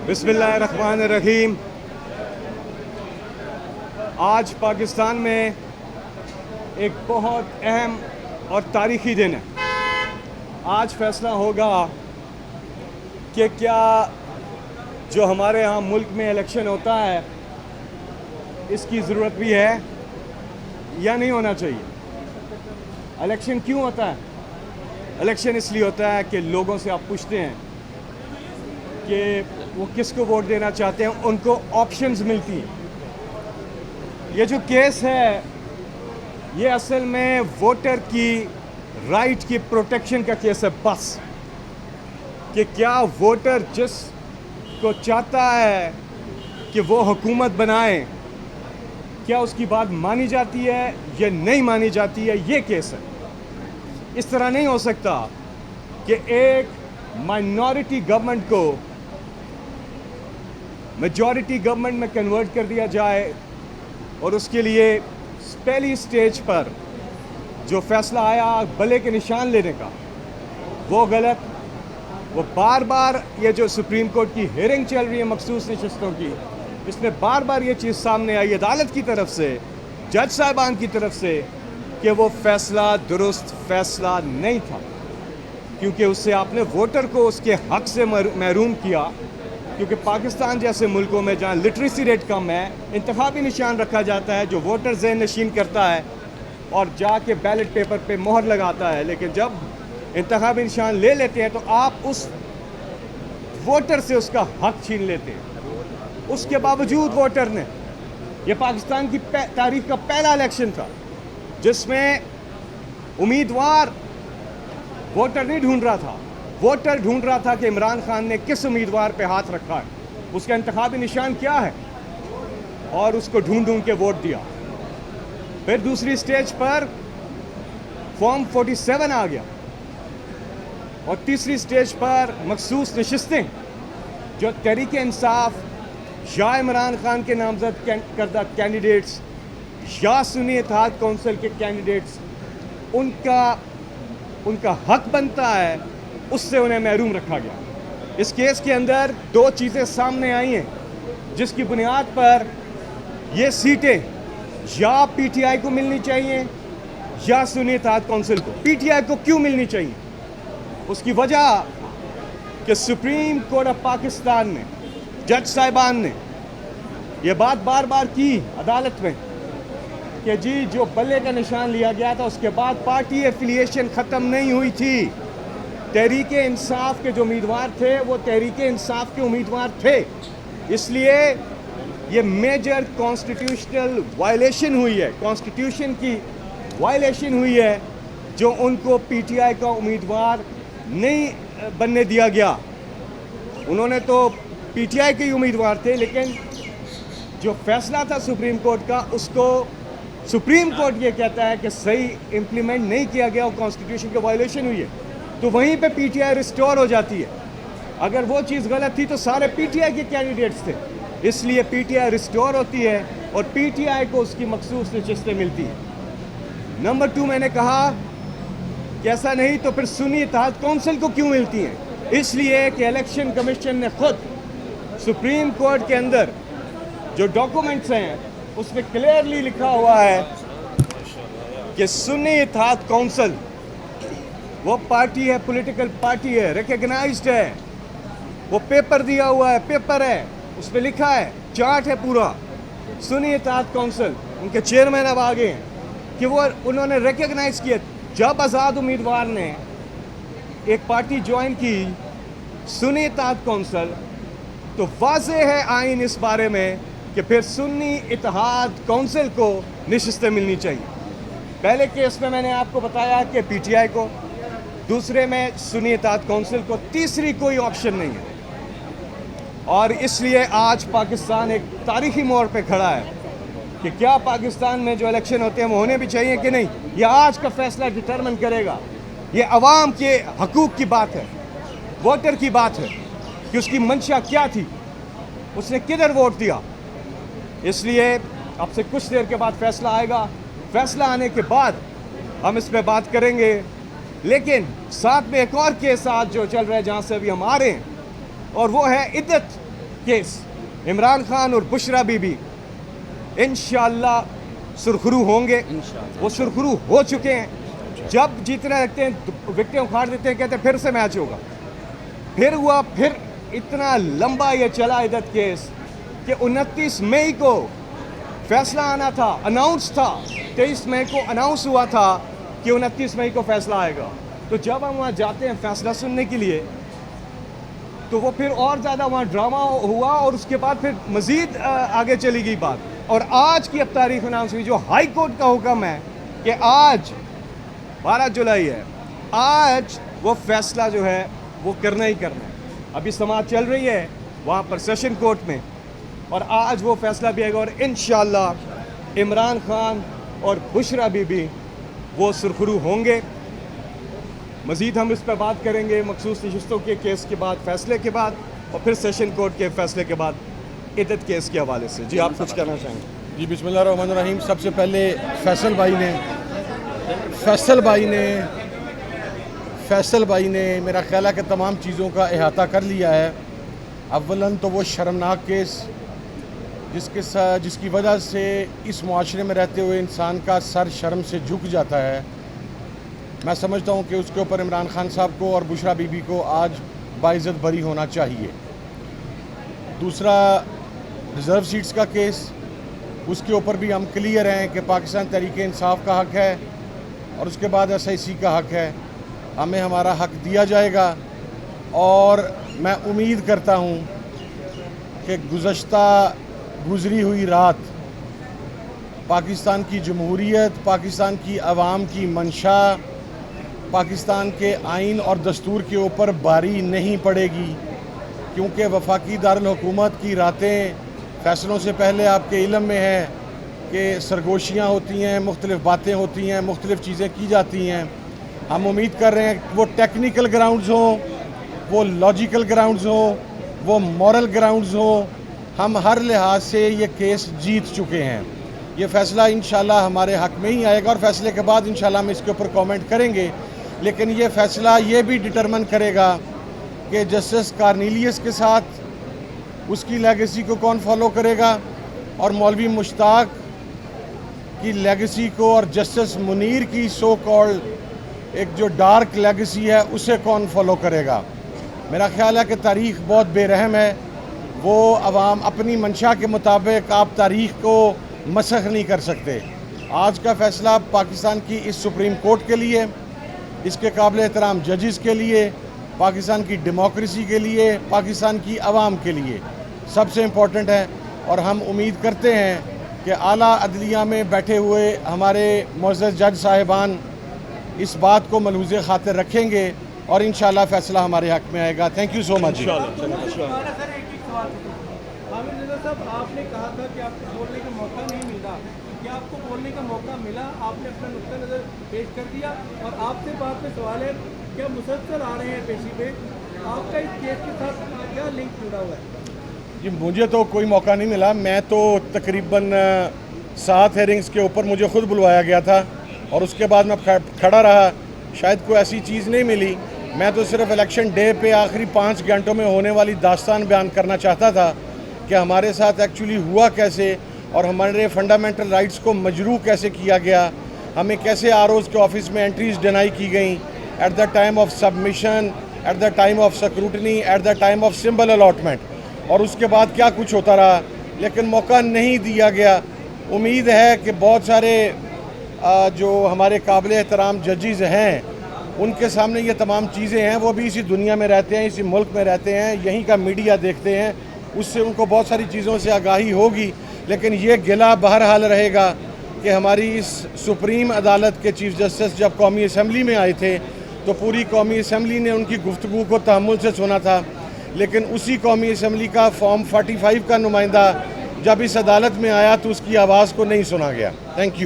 बिस्मिल्लाहिर्रहमानिर्रहीम। आज पाकिस्तान में एक बहुत अहम और तारीख़ी दिन है। आज फैसला होगा कि क्या जो हमारे यहाँ मुल्क में इलेक्शन होता है इसकी ज़रूरत भी है या नहीं होना चाहिए। इलेक्शन क्यों होता है? इलेक्शन इसलिए होता है कि लोगों से आप पूछते हैं कि वो किसको वोट देना चाहते हैं, उनको ऑप्शंस मिलती हैं। ये जो केस है ये असल में वोटर की राइट की प्रोटेक्शन का केस है बस, कि क्या वोटर जिस को चाहता है कि वो हुकूमत बनाए, क्या उसकी बात मानी जाती है या नहीं मानी जाती है। ये केस है। इस तरह नहीं हो सकता कि एक माइनॉरिटी गवर्नमेंट को मेजॉरिटी गवर्नमेंट में कन्वर्ट कर दिया जाए और उसके लिए पहली स्टेज पर जो फैसला आया भले के निशान लेने का वो गलत। वो बार बार ये जो सुप्रीम कोर्ट की हियरिंग चल रही है मखसूस नशिस्तों की, इसमें बार बार ये चीज़ सामने आई अदालत की तरफ से, जज साहिबान की तरफ से, कि वो फैसला दुरुस्त फैसला नहीं था, क्योंकि उससे आपने वोटर को उसके हक से महरूम किया। क्योंकि पाकिस्तान जैसे मुल्कों में जहाँ लिटरेसी रेट कम है, इंतखाबी निशान रखा जाता है जो वोटर ज़हन नशीन करता है और जाके बैलेट पेपर पे मोहर लगाता है। लेकिन जब इंतखाबी निशान ले लेते हैं तो आप उस वोटर से उसका हक छीन लेते हैं। उसके बावजूद वोटर ने, ये पाकिस्तान की तारीख का पहला इलेक्शन था जिसमें उम्मीदवार वोटर नहीं ढूंढ रहा था, वोटर ढूंढ रहा था कि इमरान खान ने किस उम्मीदवार पे हाथ रखा है, उसका इंतखाबी निशान क्या है, और उसको ढूंढ ढूंढ के वोट दिया। फिर दूसरी स्टेज पर फॉर्म 47 आ गया और तीसरी स्टेज पर मखसूस नशिस्तें जो तहरीक इंसाफ या इमरान खान के नामजद करदा कैंडिडेट्स या सुन्नी इत्तेहाद कौंसिल के कैंडिडेट्स, उनका हक बनता है, उससे उन्हें महरूम रखा गया। इस केस के अंदर दो चीज़ें सामने आई हैं जिसकी बुनियाद पर ये सीटें या पीटीआई को मिलनी चाहिए या सुन्नी इत्तेहाद कौंसिल को। पीटीआई को क्यों मिलनी चाहिए? उसकी वजह कि सुप्रीम कोर्ट ऑफ पाकिस्तान ने, जज साहिबान ने ये बात बार बार की अदालत में कि जी जो बल्ले का निशान लिया गया था उसके बाद पार्टी एफिलिएशन ख़त्म नहीं हुई थी। तहरीक इंसाफ के जो उम्मीदवार थे वो तहरीक इंसाफ के उम्मीदवार थे, इसलिए ये मेजर कॉन्स्टिट्यूशनल वायलेशन हुई है, कॉन्स्टिट्यूशन की वायलेशन हुई है जो उनको पीटीआई का उम्मीदवार नहीं बनने दिया गया। उन्होंने तो पीटीआई के ही उम्मीदवार थे, लेकिन जो फैसला था सुप्रीम कोर्ट का उसको सुप्रीम कोर्ट ये कहता है कि सही इम्प्लीमेंट नहीं किया गया और कॉन्स्टिट्यूशन की वायलेशन हुई है, तो वहीं पे पीटीआई रिस्टोर हो जाती है। अगर वो चीज़ गलत थी तो सारे पीटीआई के कैंडिडेट्स थे, इसलिए पीटीआई रिस्टोर होती है और पीटीआई को उसकी मखसूस नशिस्तें मिलती हैं। नंबर 2, मैंने कहा कि ऐसा नहीं तो फिर सुन्नी इत्तेहाद कौंसिल को क्यों मिलती हैं? इसलिए कि इलेक्शन कमीशन ने खुद सुप्रीम कोर्ट के अंदर जो डॉक्यूमेंट्स हैं उसमें क्लियरली लिखा हुआ है कि सुन्नी इत्तेहाद कौंसिल वो पार्टी है, पॉलिटिकल पार्टी है, रिकग्नाइज्ड है। वो पेपर दिया हुआ है, पेपर है, उसमें लिखा है, चार्ट है पूरा। सुन्नी इत्तेहाद कौंसिल, उनके चेयरमैन अब आ गए हैं कि वो उन्होंने रिकग्नाइज किया। जब आज़ाद उम्मीदवार ने एक पार्टी ज्वाइन की सुन्नी इत्तेहाद कौंसिल, तो वाज़ेह है आइन इस बारे में कि फिर सुन्नी इत्तेहाद कौंसिल को नशिस्तें मिलनी चाहिए। पहले केस में मैंने आपको बताया कि पीटीआई को, दूसरे में सुन्नी इत्तेहाद कौंसिल को, तीसरी कोई ऑप्शन नहीं है। और इसलिए आज पाकिस्तान एक तारीखी मोड़ पे खड़ा है कि क्या पाकिस्तान में जो इलेक्शन होते हैं वो होने भी चाहिए कि नहीं। यह आज का फैसला डिटरमिन करेगा। ये अवाम के हकूक़ की बात है, वोटर की बात है कि उसकी मंशा क्या थी, उसने किधर वोट दिया। इसलिए अब से कुछ देर के बाद फैसला आएगा। फैसला आने के बाद हम इस पर बात करेंगे। लेकिन साथ में एक और केस आज जो चल रहा है जहाँ से अभी हम आ रहे हैं, और वो है इद्दत केस इमरान खान और बुशरा बीबी इंशाल्लाह सुरखरू होंगे। वो सुरखरू हो चुके हैं। जब जीतने लगते हैं विकेटें उखाड़ देते हैं, कहते हैं फिर से मैच होगा, फिर हुआ, फिर इतना लंबा ये चला इद्दत केस कि 29 मई को फैसला आना था, अनाउंस था, 23 मई को अनाउंस हुआ था कि 29 मई को फैसला आएगा। तो जब हम वहाँ जाते हैं फैसला सुनने के लिए, तो वो फिर और ज़्यादा वहाँ ड्रामा हुआ और उसके बाद फिर मज़ीद आगे चली गई बात। और आज की अब तारीख अनाउंस हुई, जो हाई कोर्ट का हुक्म है कि आज 12 जुलाई है, आज वो फैसला जो है वो करना ही करना है। अभी समाअत चल रही है वहाँ पर सेशन कोर्ट में, और आज वो फैसला भी आएगा और इंशाल्लाह इमरान खान और बुशरा बीबी वो सुरखरू होंगे। मज़ीद हम इस पर बात करेंगे मखसूस नशिस्तों के केस के बाद, फैसले के बाद, और फिर सेशन कोर्ट के फैसले के बाद इद्दत केस के हवाले से। जी, आप कुछ कहना चाहेंगे? जी, बिस्मिल्लाहिर्रहमानिर्रहीम। सबसे पहले फैसल भाई ने मेरा ख्याल है कि तमाम चीज़ों का अहाता कर लिया है। अव्वलन तो वो शर्मनाक केस जिसकी वजह से इस मुआशरे में रहते हुए इंसान का सर शर्म से झुक जाता है। मैं समझता हूँ कि उसके ऊपर इमरान खान साहब को और बुशरा बीबी को आज बाइज़्ज़त बरी होना चाहिए। दूसरा, रिज़र्व सीट्स का केस, उसके ऊपर भी हम क्लियर हैं कि पाकिस्तान तहरीक इंसाफ का हक़ है और उसके बाद SIC का हक़ है। हमें हमारा हक़ दिया जाएगा और मैं उम्मीद करता हूँ कि गुज़री हुई रात पाकिस्तान की जमहूरियत, पाकिस्तान की आवाम की मंशा, पाकिस्तान के आइन और दस्तूर के ऊपर भारी नहीं पड़ेगी, क्योंकि वफाकी दारुल हुकूमत की रातें फ़ैसलों से पहले आपके इल्म में है कि सरगोशियाँ होती हैं, मुख्तलिफ़ बातें होती हैं, मुख्तलिफ़ चीज़ें की जाती हैं। हम उम्मीद कर रहे हैं कि वो टेक्निकल ग्राउंड्स हों, वो लॉजिकल ग्राउंड्स हों, वो मॉरल ग्राउंड्स हों। हम हर लिहाज से ये केस जीत चुके हैं। ये फ़ैसला इंशाल्लाह हमारे हक़ में ही आएगा और फ़ैसले के बाद इंशाल्लाह हम इसके ऊपर कमेंट करेंगे। लेकिन ये फ़ैसला ये भी डिटरमिन करेगा कि जस्टिस कार्नेलियस के साथ उसकी लेगेसी को कौन फॉलो करेगा और मौलवी मुश्ताक की लेगेसी को और जस्टिस मुनीर की सो कॉल्ड एक जो डार्क लेगेसी है उसे कौन फॉलो करेगा। मेरा ख्याल है कि तारीख़ बहुत बेरहम है। वो अवाम अपनी मंशा के मुताबिक आप तारीख़ को मसख नहीं कर सकते। आज का फ़ैसला पाकिस्तान की इस सुप्रीम कोर्ट के लिए, इसके काबिल एहतराम जजेस के लिए, पाकिस्तान की डेमोक्रेसी के लिए, पाकिस्तान की आवाम के लिए सबसे इम्पोर्टेंट है। और हम उम्मीद करते हैं कि आला अदलिया में बैठे हुए हमारे मुअज़्ज़ज़ जज साहिबान इस बात को मलहूज़े खातिर रखेंगे और इंशाल्लाह फ़ैसला हमारे हक़ में आएगा। Thank you so much. आपने कहा था कि आपको बोलने का मौका नहीं मिला, क्या आपको बोलने का मौका मिला? आपने अपना नुक्ता नज़र पेश कर दिया और आपसे बात में सवाल है, क्या मुसलसल आ रहे हैं पेशी पे? आपका इस केस के साथ क्या लिंक जुड़ा हुआ है? जी, मुझे तो कोई मौका नहीं मिला। मैं तो तकरीबन 7 हेयरिंग्स के ऊपर मुझे ख़ुद बुलवाया गया था और उसके बाद मैं खड़ा रहा। शायद कोई ऐसी चीज़ नहीं मिली। मैं तो सिर्फ इलेक्शन डे पे आखिरी 5 घंटों में होने वाली दास्तान बयान करना चाहता था कि हमारे साथ एक्चुअली हुआ कैसे और हमारे फंडामेंटल राइट्स को मजरूह कैसे किया गया, हमें कैसे ROs के ऑफिस में एंट्रीज डिनाई की गई at the time of submission, at the time of scrutiny, at the time of symbol allotment, और उसके बाद क्या कुछ होता रहा। लेकिन मौका नहीं दिया गया। उम्मीद है कि बहुत सारे जो हमारे काबिल एहतराम जजेस हैं उनके सामने ये तमाम चीज़ें हैं। वो भी इसी दुनिया में रहते हैं, इसी मुल्क में रहते हैं, यहीं का मीडिया देखते हैं, उससे उनको बहुत सारी चीज़ों से आगाही होगी। लेकिन ये गिला बहरहाल रहेगा कि हमारी इस सुप्रीम अदालत के चीफ जस्टिस जब कौमी असम्बली में आए थे तो पूरी कौमी असम्बली ने उनकी गुफ्तगू को तहम्मुल से सुना था, लेकिन उसी कौमी असम्बली का फॉर्म 45 का नुमाइंदा जब इस अदालत में आया तो उसकी आवाज़ को नहीं सुना गया। Thank you.